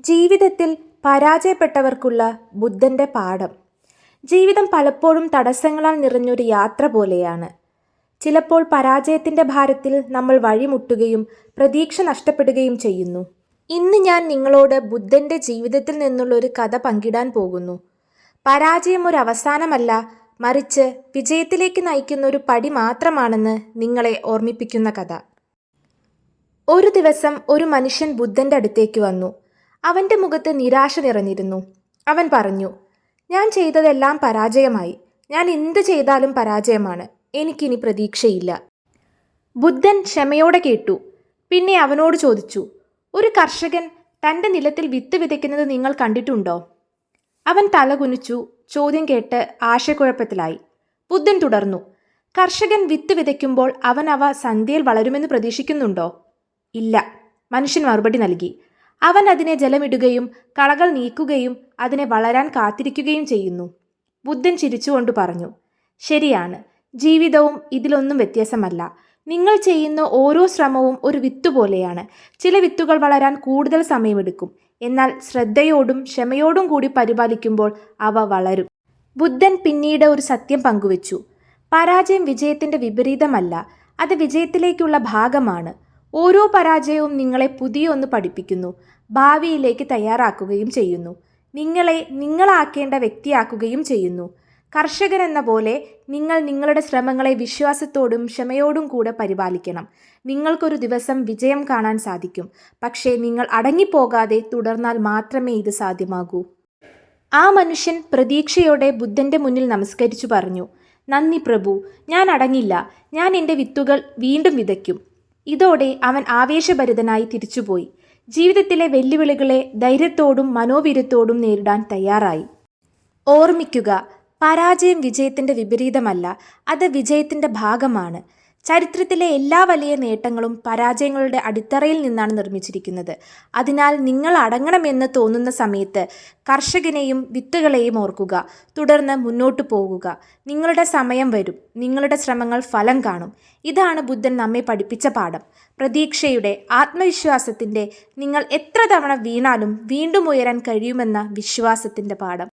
ജീവിതത്തിൽ പരാജയപ്പെട്ടവർക്കുള്ള ബുദ്ധൻ്റെ പാഠം. ജീവിതം പലപ്പോഴും തടസ്സങ്ങളാൽ നിറഞ്ഞൊരു യാത്ര പോലെയാണ്. ചിലപ്പോൾ പരാജയത്തിൻ്റെ ഭാരത്തിൽ നമ്മൾ വഴിമുട്ടുകയും പ്രതീക്ഷ നഷ്ടപ്പെടുകയും ചെയ്യുന്നു. ഇന്ന് ഞാൻ നിങ്ങളോട് ബുദ്ധൻ്റെ ജീവിതത്തിൽ നിന്നുള്ള ഒരു കഥ പങ്കിടാൻ പോകുന്നു. പരാജയം ഒരു അവസാനമല്ല, മറിച്ച് വിജയത്തിലേക്ക് നയിക്കുന്ന ഒരു പടി മാത്രമാണെന്ന് നിങ്ങളെ ഓർമ്മിപ്പിക്കുന്ന കഥ. ഒരു ദിവസം ഒരു മനുഷ്യൻ ബുദ്ധൻ്റെ അടുത്തേക്ക് വന്നു. അവൻ്റെ മുഖത്ത് നിരാശ നിറഞ്ഞിരുന്നു. അവൻ പറഞ്ഞു, ഞാൻ ചെയ്തതെല്ലാം പരാജയമായി. ഞാൻ എന്ത് ചെയ്താലും പരാജയമാണ്. എനിക്കിനി പ്രതീക്ഷയില്ല. ബുദ്ധൻ ക്ഷമയോടെ കേട്ടു. പിന്നെ അവനോട് ചോദിച്ചു, ഒരു കർഷകൻ തൻ്റെ നിലത്തിൽ വിത്ത് വിതയ്ക്കുന്നത് നിങ്ങൾ കണ്ടിട്ടുണ്ടോ? അവൻ തലകുനിച്ചു. ചോദ്യം കേട്ട് ആശയക്കുഴപ്പത്തിലായി. ബുദ്ധൻ തുടർന്നു, കർഷകൻ വിത്ത് വിതയ്ക്കുമ്പോൾ അവൻ അവ സന്ധ്യയിൽ വളരുമെന്ന് പ്രതീക്ഷിക്കുന്നുണ്ടോ? ഇല്ല, മനുഷ്യൻ മറുപടി നൽകി. അവൻ അതിനെ ജലമിടുകയും കളകൾ നീക്കുകയും അതിനെ വളരാൻ കാത്തിരിക്കുകയും ചെയ്യുന്നു. ബുദ്ധൻ ചിരിച്ചുകൊണ്ട് പറഞ്ഞു, ശരിയാണ്, ജീവിതവും ഇതിലൊന്നും വ്യത്യാസമല്ല. നിങ്ങൾ ചെയ്യുന്ന ഓരോ ശ്രമവും ഒരു വിത്ത് പോലെയാണ്. ചില വിത്തുകൾ വളരാൻ കൂടുതൽ സമയമെടുക്കും, എന്നാൽ ശ്രദ്ധയോടും ക്ഷമയോടും കൂടി പരിപാലിക്കുമ്പോൾ അവ വളരും. ബുദ്ധൻ പിന്നീട് ഒരു സത്യം പങ്കുവച്ചു. പരാജയം വിജയത്തിൻ്റെ വിപരീതമല്ല, അത് വിജയത്തിലേക്കുള്ള ഭാഗമാണ്. ഓരോ പരാജയവും നിങ്ങളെ പുതിയൊന്ന് പഠിപ്പിക്കുന്നു, ഭാവിയിലേക്ക് തയ്യാറാക്കുകയും ചെയ്യുന്നു. നിങ്ങളെ നിങ്ങളാക്കേണ്ട വ്യക്തിയാക്കുകയും ചെയ്യുന്നു. കർഷകൻ എന്ന പോലെ നിങ്ങൾ നിങ്ങളുടെ ശ്രമങ്ങളെ വിശ്വാസത്തോടും ക്ഷമയോടും കൂടെ പരിപാലിക്കണം. നിങ്ങൾക്കൊരു ദിവസം വിജയം കാണാൻ സാധിക്കും, പക്ഷേ നിങ്ങൾ അടങ്ങിപ്പോകാതെ തുടർന്നാൽ മാത്രമേ ഇത് സാധ്യമാകൂ. ആ മനുഷ്യൻ പ്രതീക്ഷയോടെ ബുദ്ധൻ്റെ മുന്നിൽ നമസ്കരിച്ചു പറഞ്ഞു, നന്ദി പ്രഭു, ഞാൻ അടങ്ങില്ല. ഞാൻ എൻ്റെ വിത്തുകൾ വീണ്ടും വിതയ്ക്കും. ഇതോടെ അവൻ ആവേശഭരിതനായി തിരിച്ചുപോയി. ജീവിതത്തിലെ വെല്ലുവിളികളെ ധൈര്യത്തോടും മനോവീര്യത്തോടും നേരിടാൻ തയ്യാറായി. ഓർമ്മിക്കുക, പരാജയം വിജയത്തിൻ്റെ വിപരീതമല്ല, അത് വിജയത്തിൻ്റെ ഭാഗമാണ്. ചരിത്രത്തിലെ എല്ലാ വലിയ നേട്ടങ്ങളും പരാജയങ്ങളുടെ അടിത്തറയിൽ നിന്നാണ് നിർമ്മിച്ചിരിക്കുന്നത്. അതിനാൽ നിങ്ങൾ അടങ്ങണമെന്ന് തോന്നുന്ന സമയത്ത് കർഷകനെയും വിത്തുകളെയും ഓർക്കുക. തുടർന്ന് മുന്നോട്ടു പോകുക. നിങ്ങളുടെ സമയം വരും. നിങ്ങളുടെ ശ്രമങ്ങൾ ഫലം കാണും. ഇതാണ് ബുദ്ധൻ നമ്മെ പഠിപ്പിച്ച പാഠം. പ്രതീക്ഷയുടെ, ആത്മവിശ്വാസത്തിൻ്റെ, നിങ്ങൾ എത്ര തവണ വീണാലും വീണ്ടും ഉയരാൻ കഴിയുമെന്ന വിശ്വാസത്തിൻ്റെ പാഠം.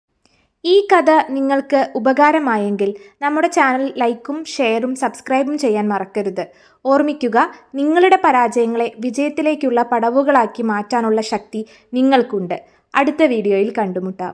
ഈ കഥ നിങ്ങൾക്ക് ഉപകാരമായെങ്കിൽ നമ്മുടെ ചാനൽ ലൈക്കും ഷെയറും സബ്സ്ക്രൈബും ചെയ്യാൻ മറക്കരുത്. ഓർമ്മിക്കുക, നിങ്ങളുടെ പരാജയങ്ങളെ വിജയത്തിലേക്കുള്ള പടവുകളാക്കി മാറ്റാനുള്ള ശക്തി നിങ്ങൾക്കുണ്ട്. അടുത്ത വീഡിയോയിൽ കണ്ടുമുട്ടാം.